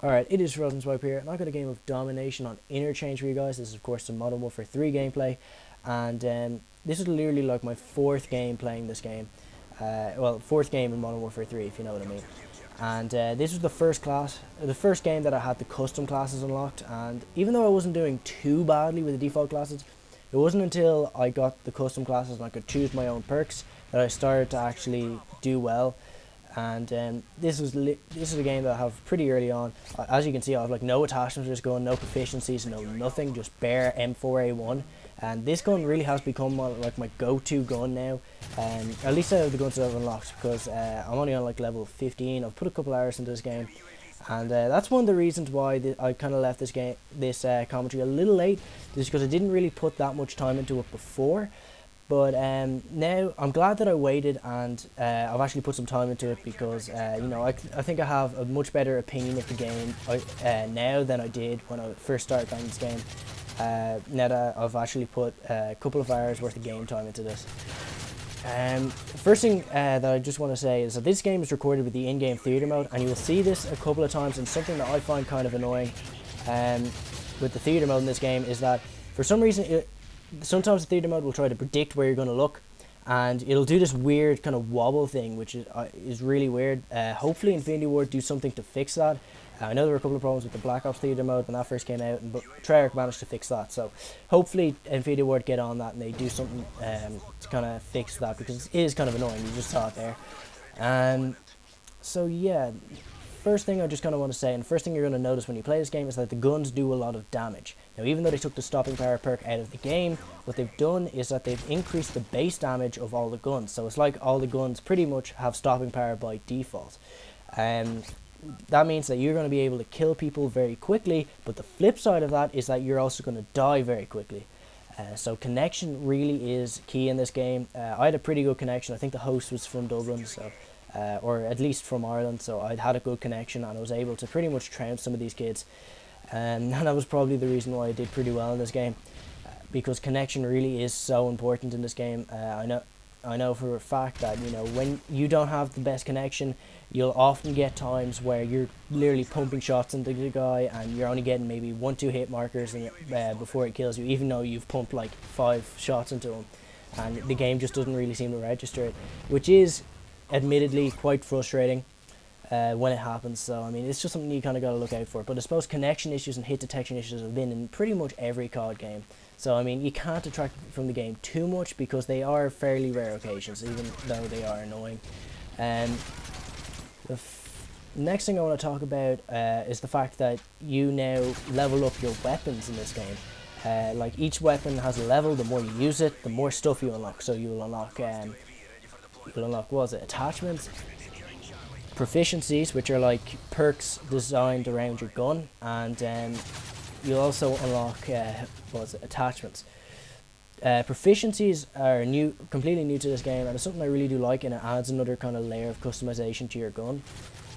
Alright, it is FrOzenSwipe here, and I got a game of Domination on Interchange for you guys. This is, of course, some Modern Warfare 3 gameplay, and this is literally like my fourth game playing this game. Well, fourth game in Modern Warfare 3, if you know what I mean. And this was the first game that I had the custom classes unlocked, and even though I wasn't doing too badly with the default classes, it wasn't until I got the custom classes and I could choose my own perks that I started to actually do well. And this is a game that I have pretty early on. As you can see, I have like no attachments to this gun, no proficiencies, no nothing, just bare M4A1. And this gun really has become like my go-to gun now, at least out of the guns that I've unlocked, because I'm only on like level 15. I've put a couple hours into this game, and that's one of the reasons why I kind of left this commentary a little late, just because I didn't really put that much time into it before. But now I'm glad that I waited, and I've actually put some time into it, because you know, I think I have a much better opinion of the game now than I did when I first started playing this game. Now that I've actually put a couple of hours worth of game time into this. First thing that I just want to say is that this game is recorded with the in-game theater mode, and you will see this a couple of times, and something that I find kind of annoying with the theater mode in this game is that for some reason sometimes the theater mode will try to predict where you're going to look, and it'll do this weird kind of wobble thing, which is really weird. Hopefully Infinity Ward do something to fix that. I know there were a couple of problems with the Black Ops theater mode when that first came out, but Treyarch managed to fix that, so hopefully Infinity Ward get on that and they do something to kind of fix that, because it is kind of annoying. You just saw it there. So yeah, first thing I just kind of want to say, and the first thing you're going to notice when you play this game, is that the guns do a lot of damage. Now, even though they took the stopping power perk out of the game, what they've done is that they've increased the base damage of all the guns. So it's like all the guns pretty much have stopping power by default. That means that you're going to be able to kill people very quickly, but the flip side of that is that you're also going to die very quickly. So connection really is key in this game. I had a pretty good connection. I think the host was from Dublin, so or at least from Ireland, so I'd had a good connection, and I was able to pretty much trounce some of these kids. And that was probably the reason why I did pretty well in this game, because connection really is so important in this game. I know for a fact that, you know, when you don't have the best connection, you'll often get times where you're literally pumping shots into the guy and you're only getting maybe 1-2 hit markers before it kills you, even though you've pumped like 5 shots into him, and the game just doesn't really seem to register it, which is admittedly quite frustrating when it happens. So I mean, it's just something you kind of got to look out for. But I suppose connection issues and hit detection issues have been in pretty much every COD game. So I mean, you can't detract from the game too much, because they are fairly rare occasions, even though they are annoying. The next thing I want to talk about is the fact that you now level up your weapons in this game. Like, each weapon has a level. The more you use it, the more stuff you unlock. So you'll unlock what was it, attachments, proficiencies, which are like perks designed around your gun, and you'll also unlock what was it, attachments. Proficiencies are completely new to this game, and it's something I really do like, and it adds another kind of layer of customization to your gun.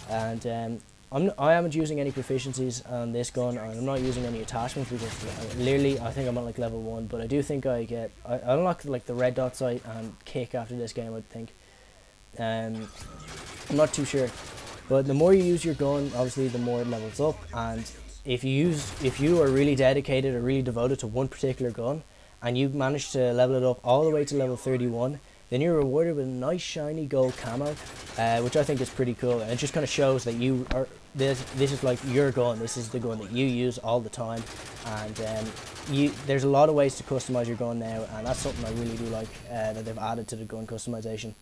And I haven't using any proficiencies on this gun, and I'm not using any attachments, because literally I think I'm on like level 1, but I do think I unlock like the red dot sight and kick after this game, I think. I'm not too sure, but the more you use your gun, obviously the more it levels up. And if you are really dedicated or really devoted to one particular gun, and you manage to level it up all the way to level 31, then you're rewarded with a nice shiny gold camo, which I think is pretty cool. And it just kind of shows that you are this is like your gun. This is the gun that you use all the time, and there's a lot of ways to customize your gun now, and that's something I really do like that they've added to the gun customization.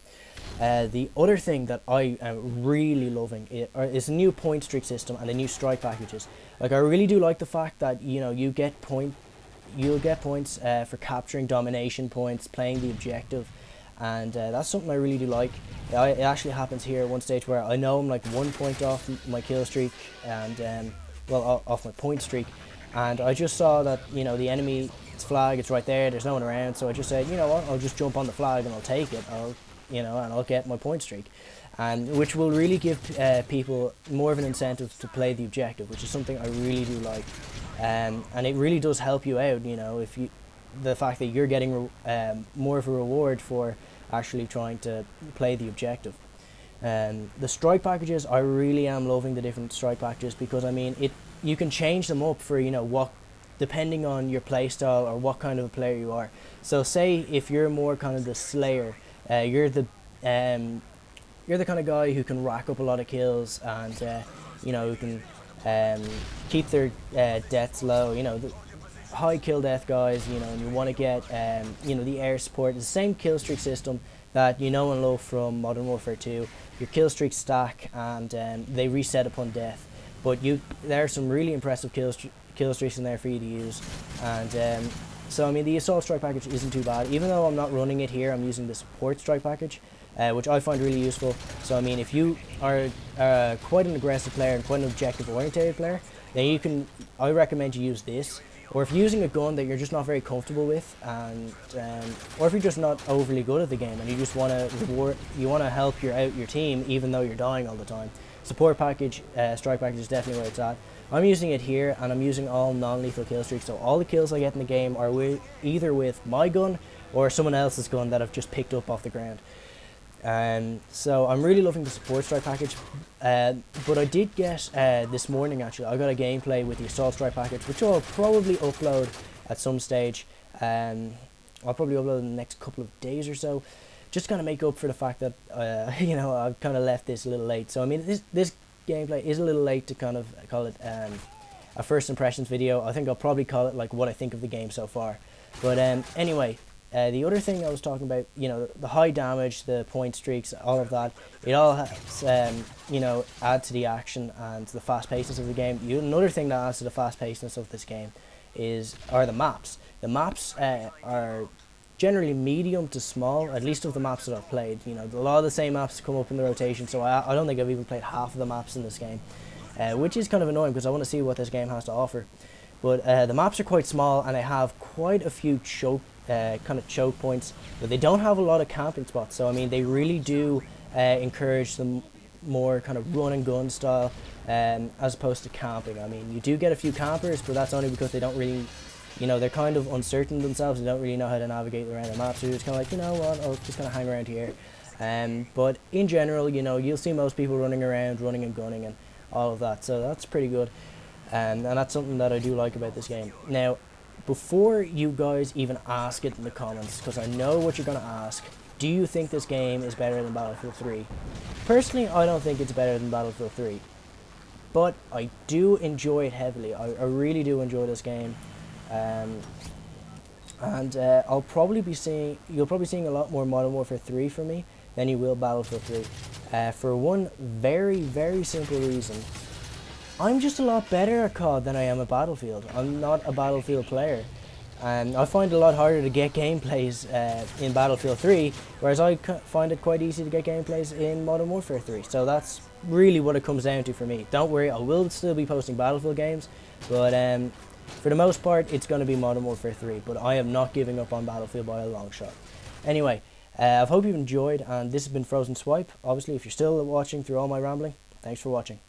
The other thing that I am really loving is the new point streak system and the new strike packages. Like, I really do like the fact that, you know, you'll get points for capturing domination points, playing the objective, and that's something I really do like. It actually happens here at one stage where I know I'm like 1 point off my kill streak, and well, off my point streak, and I just saw that, you know, the enemy's flag, it's right there, there's no one around, so I just said, you know what, I'll just jump on the flag and I'll take it, and I'll get my point streak, and which will really give people more of an incentive to play the objective, which is something I really do like. And it really does help you out, you know, the fact that you're getting more of a reward for actually trying to play the objective. The strike packages, I really am loving the different strike packages, because I mean you can change them up for, you know, what, depending on your playstyle or what kind of a player you are. So say if you're more kind of the slayer, you're the kind of guy who can rack up a lot of kills, and you know, who can keep their deaths low, you know, the high kill death guys, you know, and you want to get you know, the air support. It's the same kill streak system that you know and love from Modern Warfare 2. Your kill streaks stack, and they reset upon death, but there are some really impressive kill streaks in there for you to use. And so I mean, the assault strike package isn't too bad. Even though I'm not running it here, I'm using the support strike package, which I find really useful. So I mean, if you are quite an aggressive player and quite an objective oriented player, then I recommend you use this. Or if you're using a gun that you're just not very comfortable with, and or if you're just not overly good at the game and you just want to help your team even though you're dying all the time, support package, strike package is definitely where it's at. I'm using it here, and I'm using all non-lethal kill streaks, so all the kills I get in the game are either with my gun or someone else's gun that I've just picked up off the ground. So I'm really loving the support strike package, but I did get this morning, actually I got a gameplay with the assault strike package, which I'll probably upload at some stage. I'll probably upload in the next couple of days or so, just to kind of make up for the fact that you know, I've kind of left this a little late. So I mean, this gameplay is a little late to kind of call it a first impressions video. I think I'll probably call it like what I think of the game so far. But anyway, the other thing I was talking about, you know, the high damage, the point streaks, all of that, it all has, you know, add to the action and the fast pacedness of the game. Another thing that adds to the fast pacedness of this game are the maps. The maps are generally medium to small, at least of the maps that I've played. You know, a lot of the same maps come up in the rotation, so I don't think I've even played half of the maps in this game, which is kind of annoying because I want to see what this game has to offer. But the maps are quite small, and they have quite a few kind of choke points, but they don't have a lot of camping spots. So I mean, they really do encourage the more kind of run and gun style, as opposed to camping. I mean, you do get a few campers, but that's only because they don't really, you know, they're kind of uncertain themselves. They don't really know how to navigate around the map, so you're just kind of like, you know what, I'll just kind of hang around here. But in general, you know, you'll see most people running around, running and gunning and all of that, so that's pretty good. And that's something that I do like about this game. Now, before you guys even ask it in the comments, because I know what you're going to ask, do you think this game is better than Battlefield 3? Personally, I don't think it's better than Battlefield 3. But I do enjoy it heavily. I really do enjoy this game. You'll probably be seeing a lot more Modern Warfare 3 from me than you will Battlefield 3. For one very, very simple reason. I'm just a lot better at COD than I am at Battlefield. I'm not a Battlefield player. I find it a lot harder to get gameplays in Battlefield 3, whereas I find it quite easy to get gameplays in Modern Warfare 3. So that's really what it comes down to for me. Don't worry, I will still be posting Battlefield games, but for the most part, it's going to be Modern Warfare 3. But I am not giving up on Battlefield by a long shot. Anyway, I hope you've enjoyed, and this has been FrOzenSwipe. Obviously, if you're still watching through all my rambling, thanks for watching.